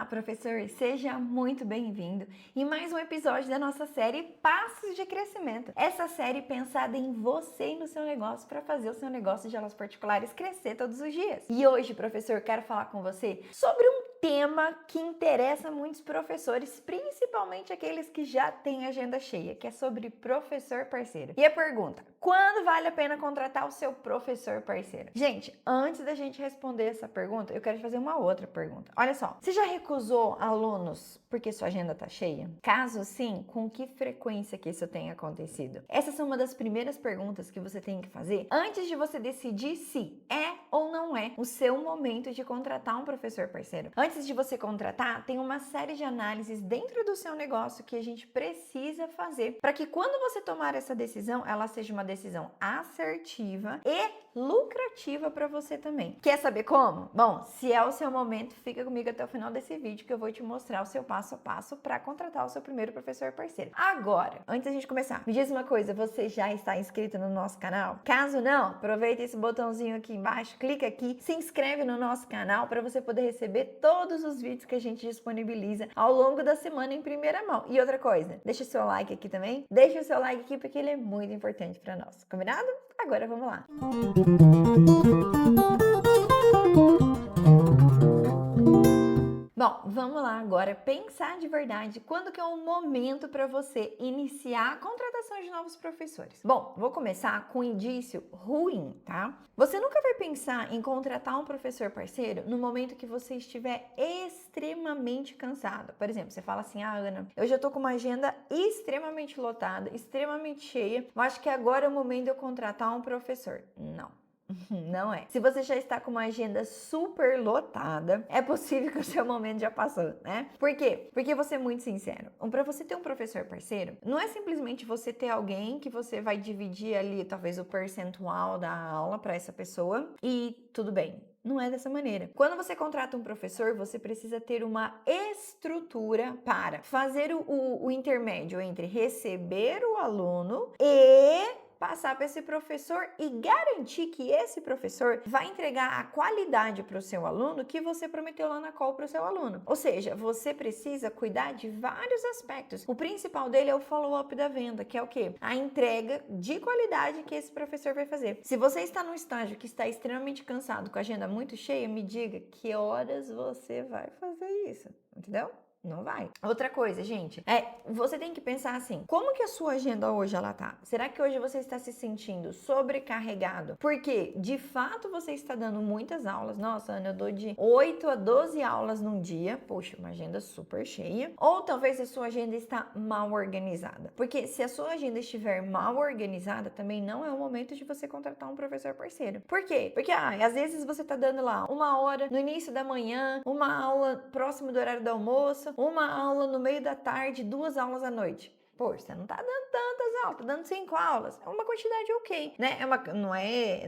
Olá, professor! Seja muito bem-vindo em mais um episódio da nossa série Passos de Crescimento. Essa série pensada em você e no seu negócio para fazer o seu negócio de aulas particulares crescer todos os dias. E hoje, professor, quero falar com você sobre um tema que interessa muitos professores, principalmente aqueles que já têm agenda cheia, que é sobre professor parceiro. E a pergunta: quando vale a pena contratar o seu professor parceiro? Gente, antes da gente responder essa pergunta, eu quero te fazer uma outra pergunta. Olha só, você já recusou alunos porque sua agenda tá cheia? Caso sim, com que frequência que isso tem acontecido? Essas são uma das primeiras perguntas que você tem que fazer antes de você decidir se é ou não é o seu momento de contratar um professor parceiro. Antes de você contratar, tem uma série de análises dentro do seu negócio que a gente precisa fazer para que quando você tomar essa decisão, ela seja uma decisão assertiva e lucrativa para você também. Quer saber como? Bom, se é o seu momento, fica comigo até o final desse vídeo que eu vou te mostrar o seu passo a passo para contratar o seu primeiro professor parceiro. Agora, antes da gente começar, me diz uma coisa, você já está inscrito no nosso canal? Caso não, aproveita esse botãozinho aqui embaixo, clica aqui, se inscreve no nosso canal para você poder receber todos os vídeos que a gente disponibiliza ao longo da semana em primeira mão. E outra coisa, deixa o seu like aqui também, deixa o seu like aqui porque ele é muito importante para nós, combinado? Agora vamos lá! Bom, vamos lá agora pensar de verdade quando que é o momento para você iniciar a contratação de novos professores. Bom, vou começar com um indício ruim, tá? Você nunca vai pensar em contratar um professor parceiro no momento que você estiver extremamente cansado. Por exemplo, você fala assim: ah, Ana, eu já tô com uma agenda extremamente lotada, extremamente cheia, eu acho que agora é o momento de eu contratar um professor. Não é. Se você já está com uma agenda super lotada, é possível que o seu momento já passou, né? Por quê? Porque vou ser muito sincero. Para você ter um professor parceiro, não é simplesmente você ter alguém que você vai dividir ali, talvez, o percentual da aula para essa pessoa e tudo bem. Não é dessa maneira. Quando você contrata um professor, você precisa ter uma estrutura para fazer o intermédio entre receber o aluno e passar para esse professor e garantir que esse professor vai entregar a qualidade para o seu aluno que você prometeu lá na call para o seu aluno. Ou seja, você precisa cuidar de vários aspectos. O principal dele é o follow-up da venda, que é o quê? A entrega de qualidade que esse professor vai fazer. Se você está num estágio que está extremamente cansado, com a agenda muito cheia, me diga que horas você vai fazer isso, entendeu? Não vai. Outra coisa, gente, você tem que pensar assim: como que a sua agenda hoje ela tá? Será que hoje você está se sentindo sobrecarregado? Porque, de fato, você está dando muitas aulas. Nossa, Ana, eu dou de 8 a 12 aulas num dia. Poxa, uma agenda super cheia. Ou talvez a sua agenda está mal organizada. Porque se a sua agenda estiver mal organizada, também não é o momento de você contratar um professor parceiro. Por quê? Porque, às vezes você está dando lá uma hora no início da manhã, uma aula próximo do horário do almoço, uma aula no meio da tarde, 2 aulas à noite. Poxa, você não tá dando tantas aulas, tá dando 5 aulas. É uma quantidade ok, né? Não é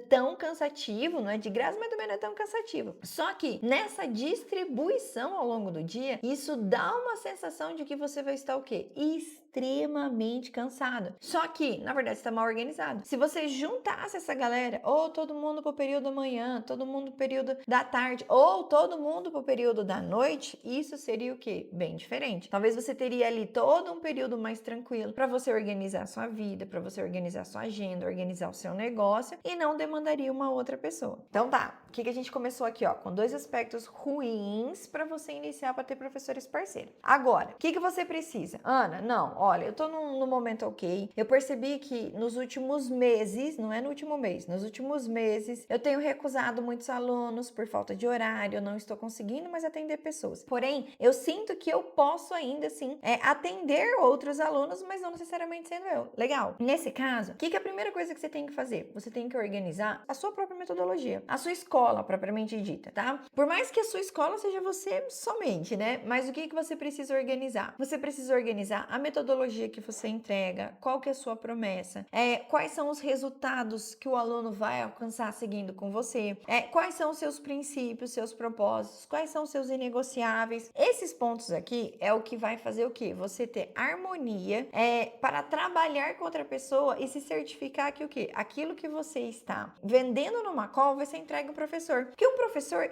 tão cansativo, não é de graça, mas também não é tão cansativo. Só que nessa distribuição ao longo do dia, isso dá uma sensação de que você vai estar o quê? Extremamente cansado. Só que, na verdade, está mal organizado. Se você juntasse essa galera, ou todo mundo pro período da manhã, todo mundo pro período da tarde, ou todo mundo pro período da noite, isso seria o quê? Bem diferente. Talvez você teria ali todo um período mais tranquilo para você organizar a sua vida, para você organizar a sua agenda, organizar o seu negócio e não demandaria uma outra pessoa. Então tá, o que a gente começou aqui, ó, com 2 aspectos ruins para você iniciar para ter professores parceiros. Agora, o que você precisa? Ana, não, olha, eu tô num momento ok, eu percebi que nos últimos meses, não é no último mês, nos últimos meses, eu tenho recusado muitos alunos por falta de horário, eu não estou conseguindo mais atender pessoas. Porém, eu sinto que eu posso ainda assim atender outros alunos, mas não necessariamente sendo eu. Legal. Nesse caso, o que é a primeira coisa que você tem que fazer? Você tem que organizar a sua própria metodologia, a sua escola propriamente dita, tá? Por mais que a sua escola seja você somente, né? Mas o que você precisa organizar? Você precisa organizar a metodologia que você entrega, qual que é a sua promessa, quais são os resultados que o aluno vai alcançar seguindo com você, quais são os seus princípios, seus propósitos, quais são os seus inegociáveis. Esses pontos aqui é o que vai fazer o quê? Você ter harmonia para trabalhar com outra pessoa e se certificar que o quê? Aquilo que você está vendendo numa call vai ser entregue para professor. Porque o professor,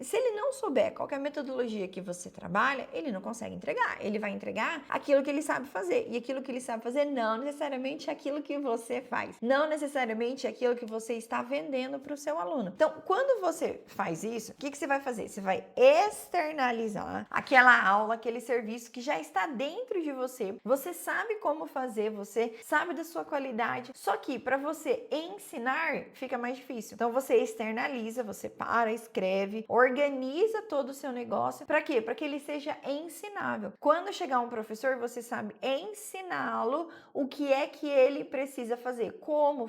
se ele não souber qual que é a metodologia que você trabalha, ele não consegue entregar. Ele vai entregar aquilo que ele sabe fazer. E aquilo que ele sabe fazer não necessariamente é aquilo que você faz. Não necessariamente é aquilo que você está vendendo para o seu aluno. Então, quando você faz isso, o que você vai fazer? Você vai externalizar aquela aula, aquele serviço que já está dentro de você. Você sabe como fazer, você sabe da sua qualidade. Só que para você ensinar, fica mais difícil. Então, você externaliza, você para, escreve, organiza todo o seu negócio. Para quê? Para que ele seja ensinável. Quando chegar um professor, você sabe ensiná-lo o que é que ele precisa fazer, como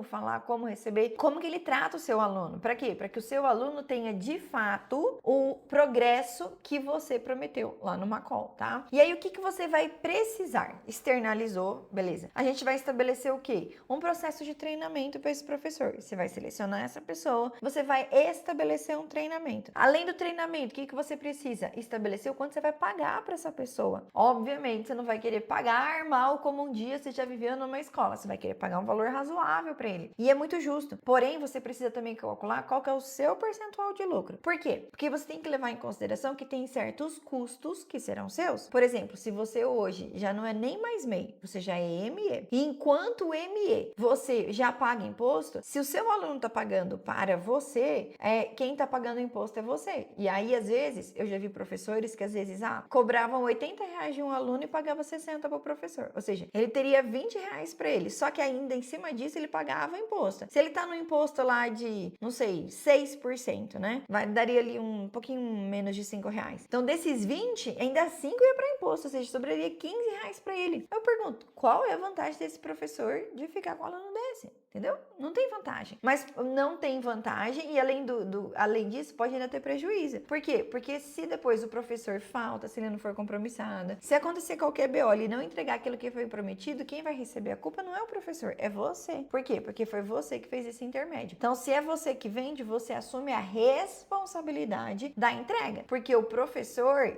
falar, como receber, como que ele trata o seu aluno. Para quê? Para que o seu aluno tenha de fato o progresso que você prometeu lá numa call, tá? E aí o que você vai precisar? Externalizou, beleza. A gente vai estabelecer o quê? Um processo de treinamento para esse professor. Você vai selecionar essa pessoa, você vai estabelecer um treinamento. Além do treinamento, o que você precisa? Estabelecer o quanto você vai pagar para essa pessoa. Obviamente, você não vai querer pagar mal como um dia você já viveu numa escola. Você vai querer pagar um valor razoável para ele. E é muito justo. Porém, você precisa também calcular qual que é o seu percentual de lucro. Por quê? Porque você tem que levar em consideração que tem certos custos que serão seus. Por exemplo, se você hoje já não é nem mais MEI, você já é ME. E enquanto ME você já paga imposto, se o seu aluno está pagando para você, quem está pagando imposto é você. E aí, às vezes, eu já vi professores que às vezes cobravam R$ 80 de um aluno e pagava 60 para o professor. Ou seja, ele teria R$ 20 para ele, só que ainda em cima disso ele pagava imposto. Se ele tá no imposto lá de, não sei, 6%, né? Daria ali um pouquinho menos de R$ 5. Então, desses 20, ainda 5 ia para imposto, ou seja, sobraria R$ 15 para ele. Eu pergunto, qual é a vantagem desse professor de ficar com um aluno desse? Entendeu? Não tem vantagem. Mas não tem vantagem e além disso, pode ainda ter prejuízo. Por quê? Porque se depois o professor falta, se ele não for compromissado, se acontecer qualquer BO, ele não entregar aquilo que foi prometido, quem vai receber a culpa não é o professor, é você. Por quê? Porque foi você que fez esse intermédio. Então, se é você que vende, você assume a responsabilidade da entrega. Porque o professor,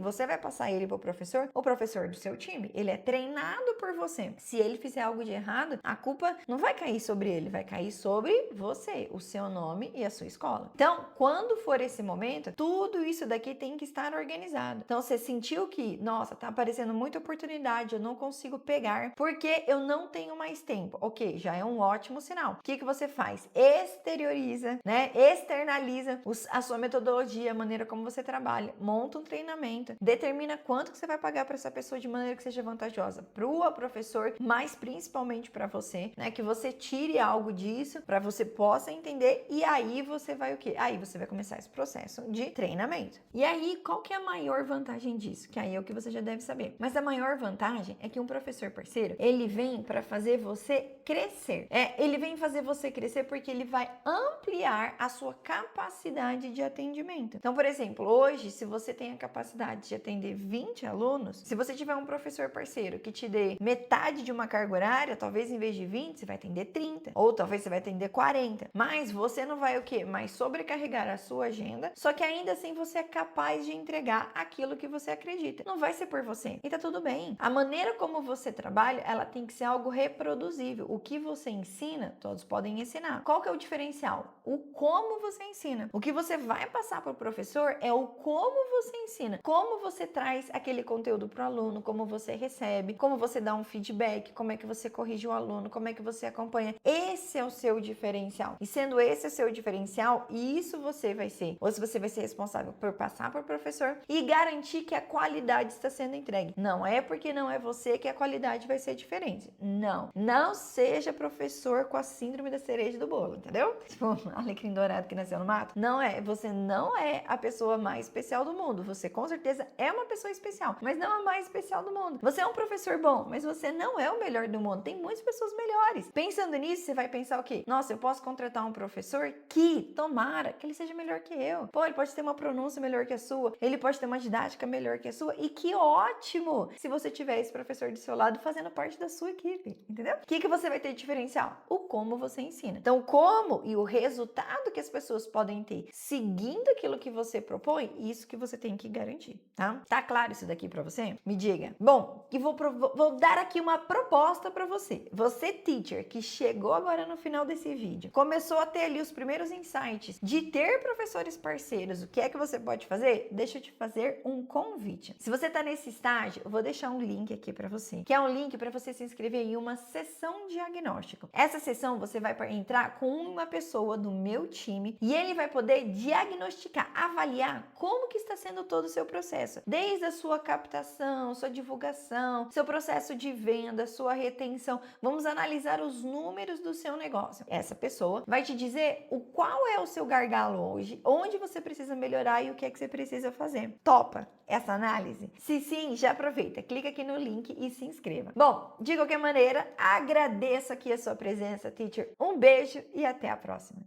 você vai passar ele pro professor, o professor do seu time, ele é treinado por você. Se ele fizer algo de errado, a culpa não vai cair sobre ele, vai cair sobre você, o seu nome e a sua escola. Então, quando for esse momento, tudo isso daqui tem que estar organizado. Então, você sentiu que, nossa, tá aparecendo muita oportunidade, eu não consigo pegar, porque eu não tenho mais tempo. Ok, já é um ótimo sinal. O que você faz? Exterioriza, né? Externaliza a sua metodologia, a maneira como você trabalha. Monta um treinamento, determina quanto que você vai pagar para essa pessoa de maneira que seja vantajosa para o professor, mas principalmente para você, né? Que você tire algo disso para você possa entender e aí você vai o quê? Aí você vai começar esse processo de treinamento. E aí, qual que é a maior vantagem disso? Que aí é o que você já deve saber. Mas a maior vantagem é que um professor parceiro, ele vem para fazer você crescer. Ele vem fazer você crescer porque ele vai ampliar a sua capacidade de atendimento. Então, por exemplo, hoje, se você tem a capacidade de atender 20 alunos, se você tiver um professor parceiro que te dê metade de uma carga horária, talvez em vez de 20, você vai atender 30, ou talvez você vai atender 40. Mas você não vai o quê? Mais sobrecarregar a sua agenda, só que ainda assim você é capaz de entregar aquilo que você acredita. Não vai ser por você. E tá tudo bem. A maneira como você trabalha, ela tem que ser algo reproduzível. O que você ensina, todos podem ensinar. Qual que é o diferencial? O como você ensina. O que você vai passar para o professor é o como você ensina. Como você traz aquele conteúdo para o aluno, como você recebe, como você dá um feedback, como é que você corrige o aluno, como é que você acompanha. Esse é o seu diferencial. E sendo esse o seu diferencial, isso você vai ser. Ou se você vai ser responsável por passar para o professor e garantir que a qualidade está sendo entregue. Não é porque não é você que a qualidade vai ser diferente. Não. Não seja professor com a síndrome da cereja do bolo, entendeu? Tipo, alecrim dourado que nasceu no mato. Não é. Você não é a pessoa mais especial do mundo. Você com certeza é uma pessoa especial, mas não a mais especial do mundo. Você é um professor bom, mas você não é o melhor do mundo. Tem muitas pessoas melhores. Pensando nisso, você vai pensar o quê? Nossa, eu posso contratar um professor que, tomara, que ele seja melhor que eu. Pô, ele pode ter uma pronúncia melhor que a sua, ele pode ter uma didática melhor que a sua, e que ótimo se você tiver esse professor do seu lado fazendo parte da sua equipe, entendeu? O que você vai ter de diferencial? O como você ensina. Então, o como e o resultado que as pessoas podem ter seguindo aquilo que você propõe, isso que você tem que garantir, tá? Tá claro isso daqui pra você? Me diga. Bom, e vou dar aqui uma proposta pra você. Você, teacher, que chegou agora no final desse vídeo, começou a ter ter ali os primeiros insights de ter professores parceiros, o que é que você pode fazer? Deixa eu te fazer um convite. Se você está nesse estágio, eu vou deixar um link aqui para você, que é um link para você se inscrever em uma sessão diagnóstico. Essa sessão você vai entrar com uma pessoa do meu time e ele vai poder diagnosticar, avaliar como que está sendo todo o seu processo, desde a sua captação, sua divulgação, seu processo de venda, sua retenção. Vamos analisar os números do seu negócio. Essa pessoa vai te dizer qual é o seu gargalo hoje, onde você precisa melhorar e o que é que você precisa fazer. Topa essa análise? Se sim, já aproveita, clica aqui no link e se inscreva. Bom, de qualquer maneira, agradeço aqui a sua presença, teacher. Um beijo e até a próxima.